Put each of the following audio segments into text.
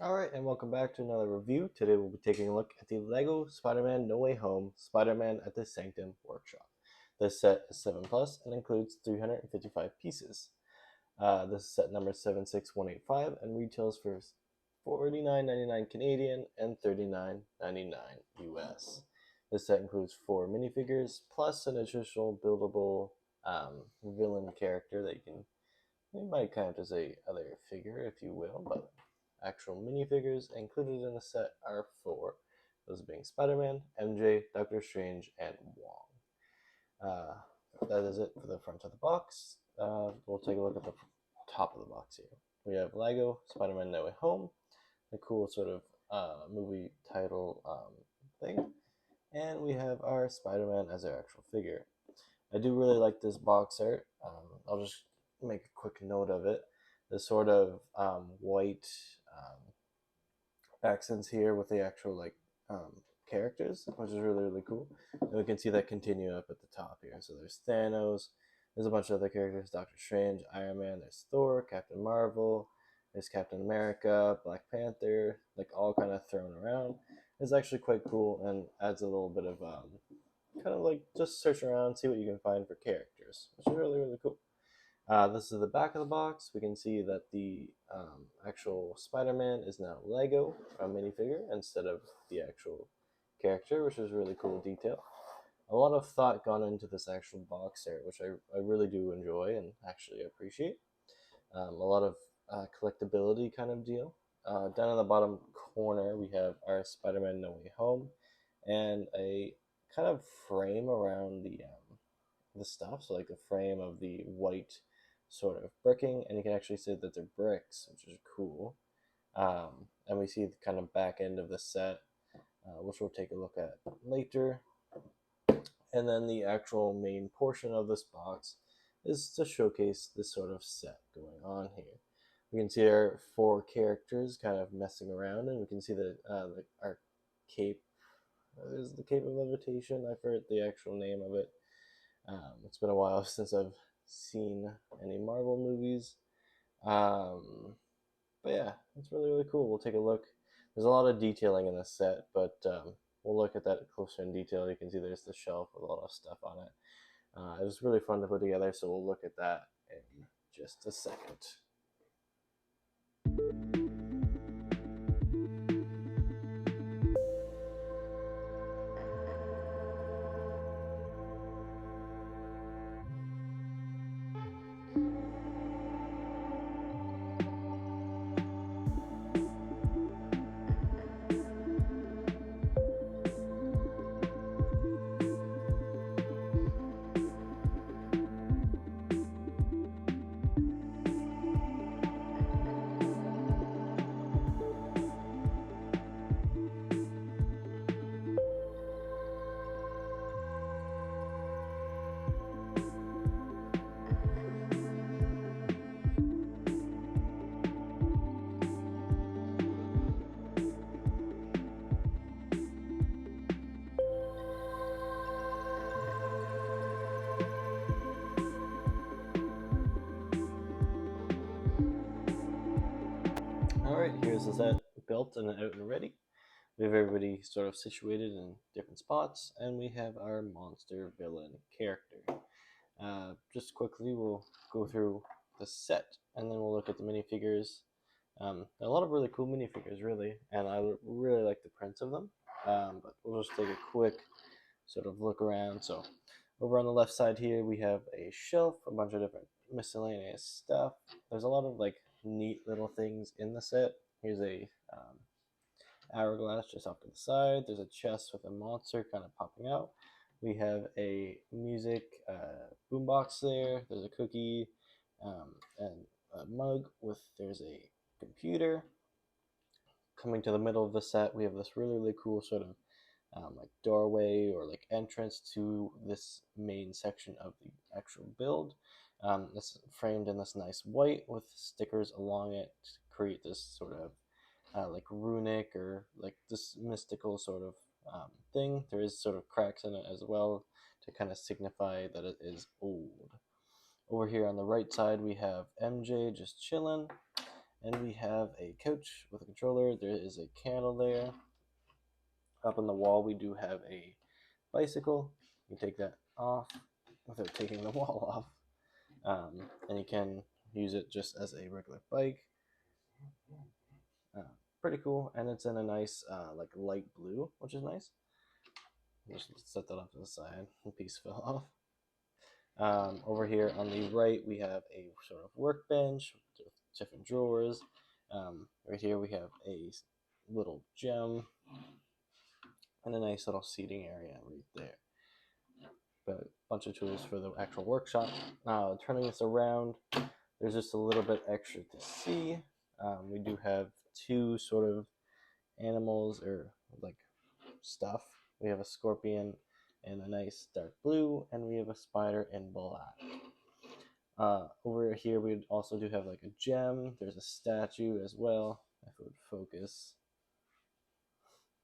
Alright, and welcome back to another review. Today we'll be taking a look at the Lego Spider-Man No Way Home Spider-Man at the Sanctum Workshop. This set is 7 plus and includes 355 pieces. This is set number 76185 and retails for $49.99 Canadian and $39.99 US. This set includes 4 minifigures plus an additional buildable villain character that you might count as a other figure, if you will, but actual minifigures included in the set are 4. Those being Spider-Man, MJ, Doctor Strange, and Wong. That is it for the front of the box. We'll take a look at the top of the box here. We have Lego Spider-Man No Way Home, the cool sort of movie title thing, and we have our Spider-Man as our actual figure. I do really like this box art. I'll just make a quick note of it. The sort of white accents here with the actual characters, which is really cool. And we can see that continue up at the top here. So there's Thanos, there's a bunch of other characters, Doctor Strange, Iron Man, there's Thor, Captain Marvel, there's Captain America, Black Panther, like all kind of thrown around. It's actually quite cool and adds a little bit of kind of like just search around, see what you can find for characters, which is really cool. This is the back of the box. We can see that the actual Spider-Man is now Lego, a minifigure, instead of the actual character, which is a really cool detail. A lot of thought gone into this actual box art, which I really do enjoy and actually appreciate. A lot of collectability kind of deal. Down in the bottom corner, we have our Spider-Man No Way Home and a kind of frame around the stuff. So like the frame of the white sort of bricking, and you can actually see that they're bricks, which is cool. And we see the kind of back end of the set, which we'll take a look at later. And then the actual main portion of this box is to showcase this sort of set going on here. We can see our 4 characters kind of messing around, and we can see that our cape is the Cape of Levitation. I forget the actual name of it. It's been a while since I've seen any Marvel movies. But yeah, it's really cool. We'll take a look. There's a lot of detailing in this set, but we'll look at that closer in detail. You can see there's the shelf with a lot of stuff on it. It was really fun to put together, so we'll look at that in just a second. Alright, here's the set built and out and ready. We have everybody sort of situated in different spots, and we have our monster villain character. Just quickly, we'll go through the set, and then we'll look at the minifigures. A lot of really cool minifigures, really, and I really like the prints of them. But we'll just take a quick sort of look around. So over on the left side here, we have a shelf, a bunch of different miscellaneous stuff. There's a lot of like neat little things in the set. Here's a hourglass just off to the side. There's a chest with a monster kind of popping out. We have a music boombox there. There's a cookie and a mug with, there's a computer. Coming to the middle of the set, we have this really cool sort of like doorway or like entrance to this main section of the actual build. It's framed in this nice white with stickers along it to create this sort of like runic or like this mystical sort of thing. There is sort of cracks in it as well to kind of signify that it is old. Over here on the right side, we have MJ just chilling, And we have a couch with a controller. There is a candle there. Up on the wall, we do have a bicycle. You can take that off without taking the wall off. And you can use it just as a regular bike. Uh, Pretty cool, and it's in a nice like light blue, which is nice. Just set that off to the side. A piece fell off. Over here on the right, we have a sort of workbench with different drawers. Right here, we have a little gem and a nice little seating area right there. But a bunch of tools for the actual workshop. Turning this around, there's just a little bit extra to see. We do have two sort of animals or like stuff. We have a scorpion in a nice dark blue, and we have a spider in black. Over here, we also do have like a gem. There's a statue as well. If it would focus.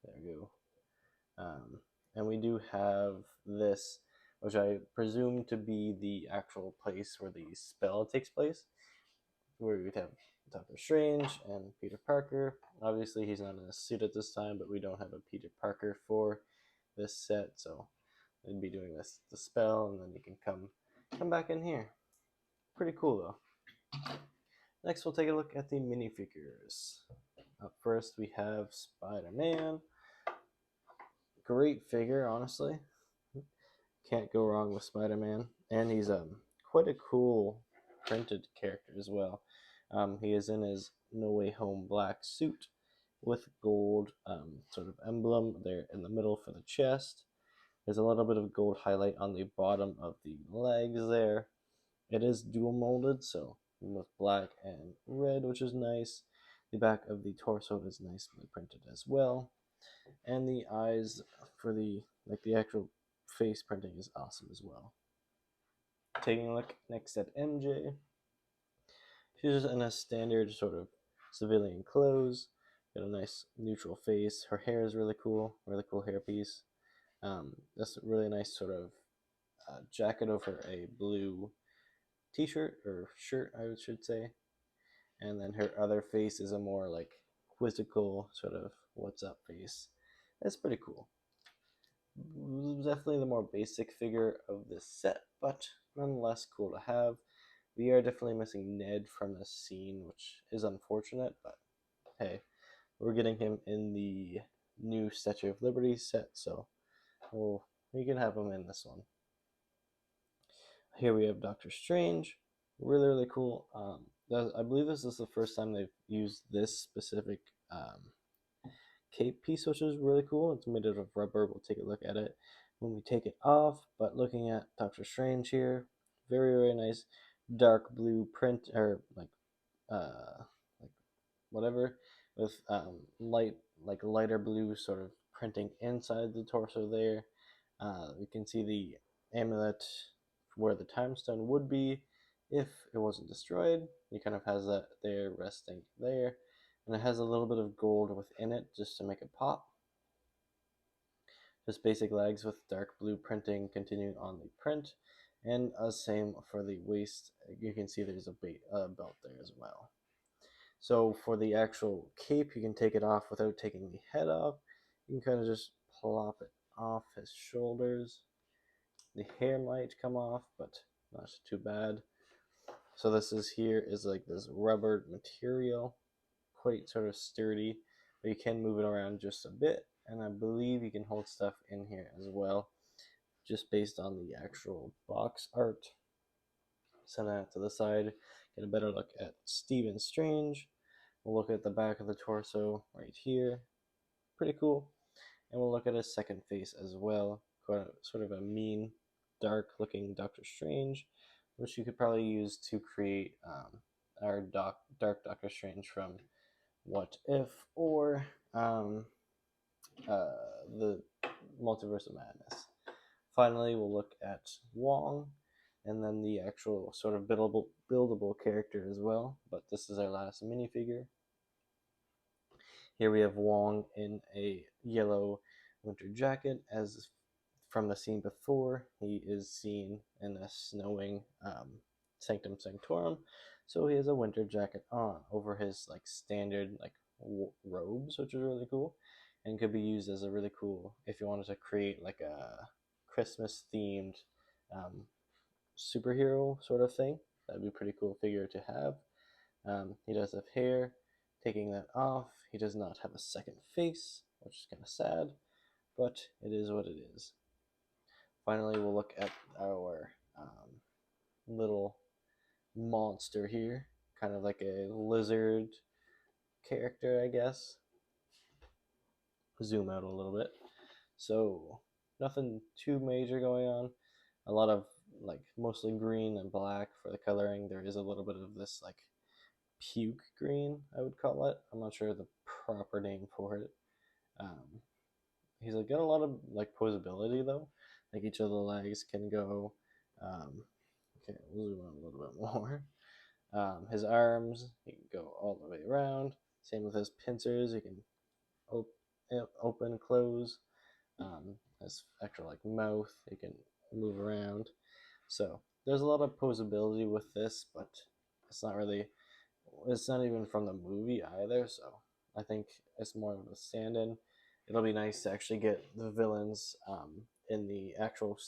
There we go. And we do have this, which I presume to be the actual place where the spell takes place, where we'd have Doctor Strange and Peter Parker. Obviously, he's not in a suit at this time, but we don't have a Peter Parker for this set, so they'd be doing the spell, and then you can come back in here. Pretty cool, though. Next, we'll take a look at the minifigures. Up first, we have Spider-Man. Great figure, honestly. Can't go wrong with Spider-Man. And he's quite a cool printed character as well. He is in his No Way Home black suit with gold sort of emblem there in the middle for the chest. There's a little bit of gold highlight on the bottom of the legs there. It is dual molded, so with black and red, which is nice. The back of the torso is nicely printed as well. And the eyes for the actual face printing is awesome as well. Taking a look next at MJ. She's in a standard sort of civilian clothes. Got a nice neutral face. Her hair is really cool hairpiece. That's a really nice sort of jacket over a blue t-shirt or shirt, I should say. And then her other face is a more like quizzical sort of what's up face. That's pretty cool. Definitely the more basic figure of this set, but nonetheless cool to have. We are definitely missing Ned from this scene, which is unfortunate, but hey, we're getting him in the new Statue of Liberty set, so we can have him in this one. Here we have Doctor Strange. Really cool. I believe this is the first time they've used this specific cape piece, which is really cool. It's made out of rubber. We'll take a look at it when we take it off. But looking at Doctor Strange here, very nice dark blue print, or like whatever, with lighter blue sort of printing inside the torso there. We can see the amulet where the time stone would be if it wasn't destroyed. He kind of has that there resting there, and it has a little bit of gold within it just to make it pop. Just basic legs with dark blue printing continuing on the print, and same for the waist. You can see there's a belt there as well. So for the actual cape, you can take it off without taking the head off. You can kind of just plop it off his shoulders. The hair might come off, but not too bad. So this is like this rubber material, quite sort of sturdy, but you can move it around just a bit, and I believe you can hold stuff in here as well, just based on the actual box art. Send that to the side, get a better look at Stephen Strange. We'll look at the back of the torso right here, pretty cool, and we'll look at his second face as well, sort of a mean, dark looking Doctor Strange, which you could probably use to create our dark Doctor Strange from What If, or the Multiverse of Madness. Finally, we'll look at Wong, and then the actual sort of buildable character as well, but this is our last minifigure. Here we have Wong in a yellow winter jacket, as from the scene before. He is seen in a snowing Sanctum Sanctorum, So he has a winter jacket on over his like standard like robes, which is really cool, and could be used as a really cool if you wanted to create like a Christmas themed um, superhero sort of thing. That'd be a pretty cool figure to have. He does have hair. Taking that off, he does not have a second face, which is kind of sad, but it is what it is. Finally, we'll look at our little monster here, kind of like a lizard character, I guess. Zoom out a little bit. So, nothing too major going on. A lot of like mostly green and black for the coloring. There is a little bit of this like puke green, I would call it. I'm not sure the proper name for it. Um, he's like got a lot of like posability though. Like each of the legs can go. Okay, we'll zoom out a little bit more. His arms, he can go all the way around. Same with his pincers, he can open, close. His actual like mouth, he can move around. So there's a lot of posability with this, but it's not really. It's not even from the movie either. So I think it's more of a stand-in. It'll be nice to actually get the villains in the actual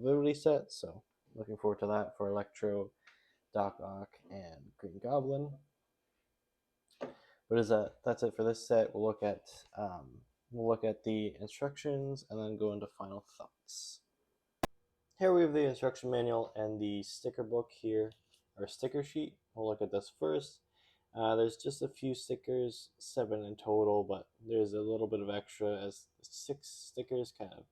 movie set. So looking forward to that for Electro, Doc Ock, and Green Goblin. But is that's it for this set. We'll look at the instructions and then go into final thoughts. Here we have the instruction manual and the sticker book here, or sticker sheet. We'll look at this first. There's just a few stickers, 7 in total, but there's a little bit of extra as 6 stickers kind of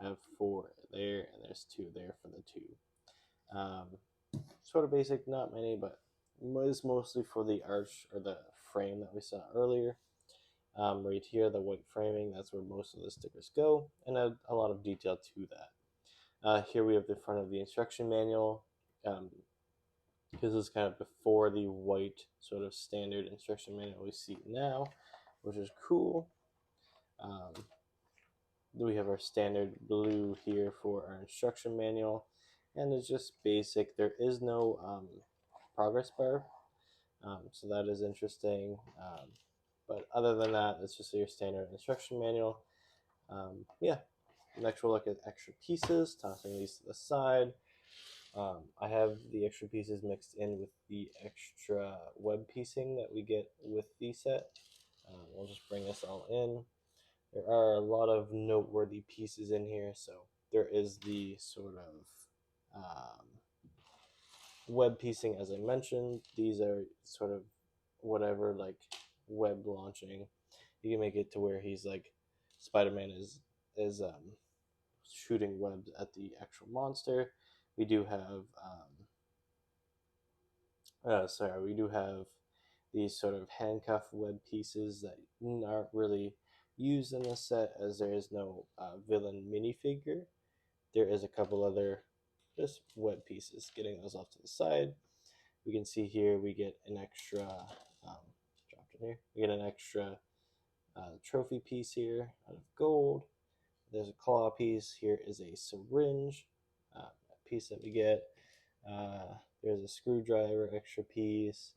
have 4 there, and there's 2 there for the 2. Sort of basic, not many, but is mostly for the arch or the frame that we saw earlier. Right here, the white framing, that's where most of the stickers go, and a lot of detail to that. Here we have the front of the instruction manual. This is kind of before the white sort of standard instruction manual we see now, which is cool. We have our standard blue here for our instruction manual, and it's just basic. There is no progress bar, so that is interesting. But other than that, it's just your standard instruction manual. Yeah, next we'll look at extra pieces, tossing these to the side. I have the extra pieces mixed in with the extra web piecing that we get with the set. We'll just bring this all in. There are a lot of noteworthy pieces in here, so there is the sort of web piecing as I mentioned. These are sort of whatever like web launching. You can make it to where he's like Spider-Man is shooting webs at the actual monster. We do have we do have these sort of handcuff web pieces that aren't really used in this set as there is no villain minifigure. There is a couple other just web pieces. Getting those off to the side. We can see here we get an extra dropped in here. We get an extra trophy piece here out of gold. There's a claw piece. Here is a syringe piece that we get. There's a screwdriver extra piece.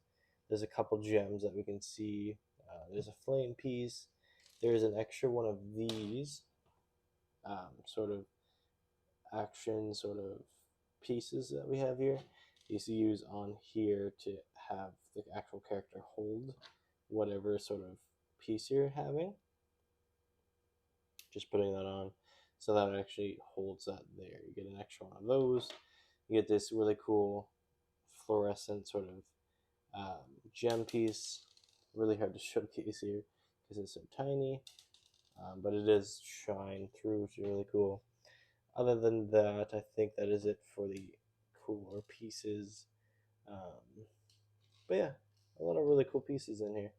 There's a couple gems that we can see. There's a flame piece. There's an extra one of these sort of action sort of pieces that we have here. You see use on here to have the actual character hold whatever sort of piece you're having. Just putting that on so that it actually holds that there. You get an extra one of those. You get this really cool fluorescent sort of gem piece. Really hard to showcase here because it's so tiny, but it is shine through, which is really cool. Other than that, I think that is it for the cooler pieces. But yeah, a lot of really cool pieces in here.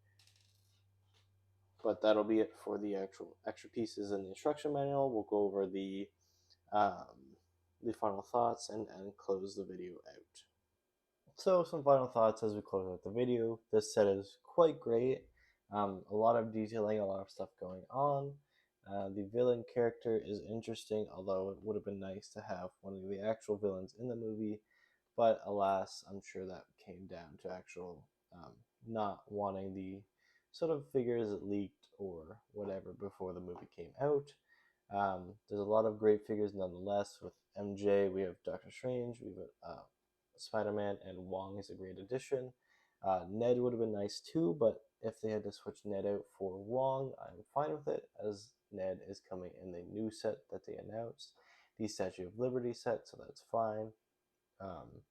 But that'll be it for the actual extra pieces in the instruction manual. We'll go over the final thoughts and close the video out. So some final thoughts as we close out the video. This set is quite great. A lot of detailing, a lot of stuff going on. The villain character is interesting, although it would have been nice to have one of the actual villains in the movie. but alas, I'm sure that came down to actual not wanting the sort of figures leaked or whatever before the movie came out. There's a lot of great figures nonetheless. With MJ, we have Doctor Strange, we have Spider-Man, and Wong is a great addition. Ned would have been nice too, but if they had to switch Ned out for Wong, I'm fine with it, as Ned is coming in the new set that they announced, the Statue of Liberty set, so that's fine. Um,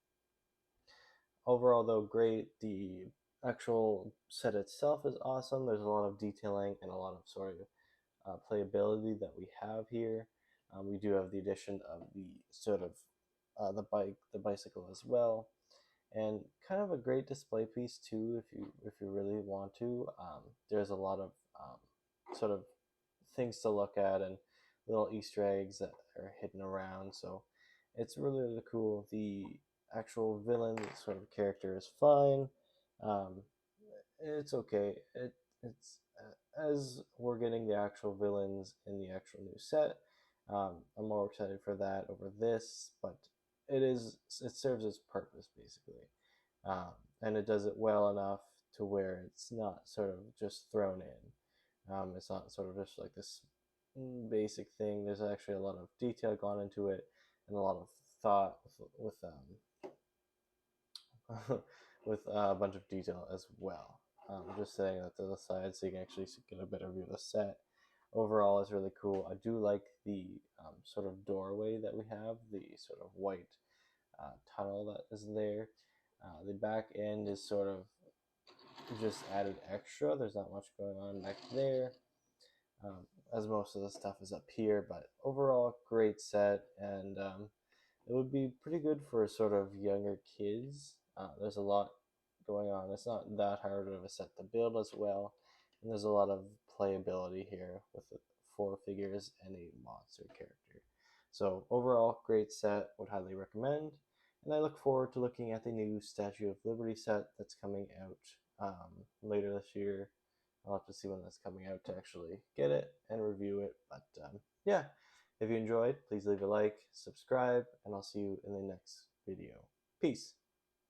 Overall, though, great. The actual set itself is awesome. There's a lot of detailing and a lot of sort of playability that we have here. We do have the addition of the sort of the bicycle as well, and kind of a great display piece too. If you really want to, there's a lot of sort of things to look at and little Easter eggs that are hidden around. So it's really really cool. The actual villain sort of character is fine. Um, it's okay. It's as we're getting the actual villains in the actual new set. I'm more excited for that over this, but it serves its purpose basically, and it does it well enough to where it's not sort of just thrown in. It's not sort of just like this basic thing. There's actually a lot of detail gone into it and a lot of thought with a bunch of detail as well. Just setting that to the side so you can actually get a better view of the set. Overall, it's really cool. I do like the sort of doorway that we have, the sort of white tunnel that is there. The back end is sort of just added extra. There's not much going on back there, as most of the stuff is up here. But overall, great set, and it would be pretty good for sort of younger kids. There's a lot going on. It's not that hard of a set to build as well, and there's a lot of playability here with the 4 figures and a monster character. So overall, great set. Would highly recommend. And I look forward to looking at the new Statue of Liberty set that's coming out later this year. I'll have to see when that's coming out to actually get it and review it. But yeah, if you enjoyed, please leave a like, subscribe, and I'll see you in the next video. Peace.